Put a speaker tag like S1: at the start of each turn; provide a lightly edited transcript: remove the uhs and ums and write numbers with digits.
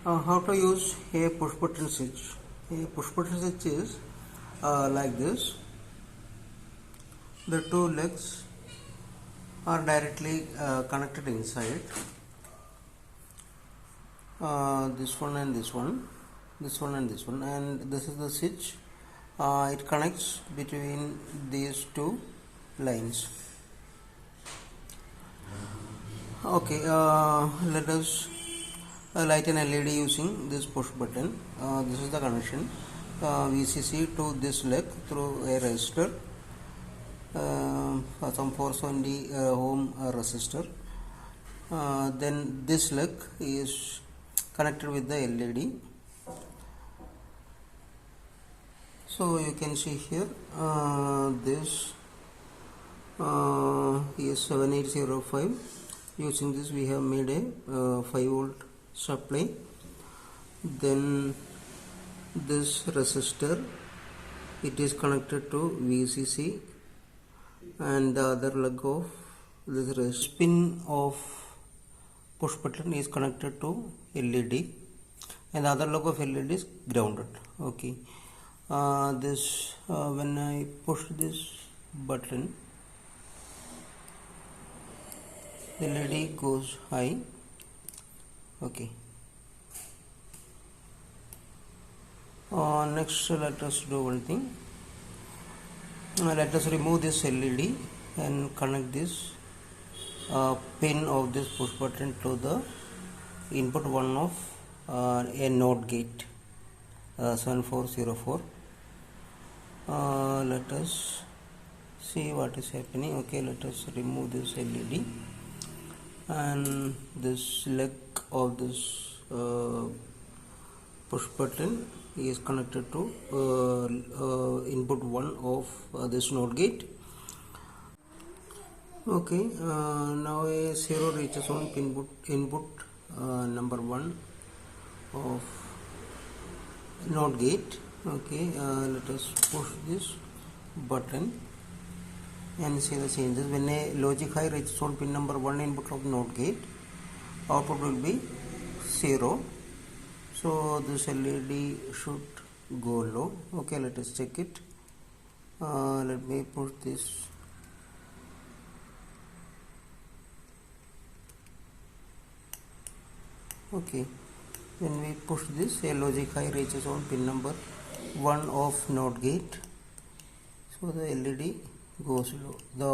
S1: How to use a push button switch? A push button switch is like this. The two legs are directly connected inside. This one and this one, this one and this one, and this is the switch. It connects between these two lines. Okay, let us light an LED using this push button. This is the connection VCC to this leg through a resistor, some 470 ohm resistor. Then this leg is connected with the LED. So you can see here this is 7805. Using this we have made a 5 volt supply. Then this resistor, it is connected to VCC, and the other leg of this pin of push button is connected to LED, and the other leg of LED is grounded. Okay, when I push this button, LED goes high. Okay. Next, let us do one thing. Let us remove this LED and connect this pin of this push button to the input one of a NOT gate 7404. Let us see what is happening. Okay, let us remove this LED, and this leg of this push button is connected to input 1 of this NOT gate. Okay, now a 0 reaches on input number 1 of NOT gate. Okay, let us push this button and see the changes. When a logic high reaches on pin number 1 input of NOT gate, output will be 0. So this LED should go low. Okay, let us check it. Let me push this. Okay, when we push this, a logic high reaches on pin number 1 of NOT gate, so the LED goes low. The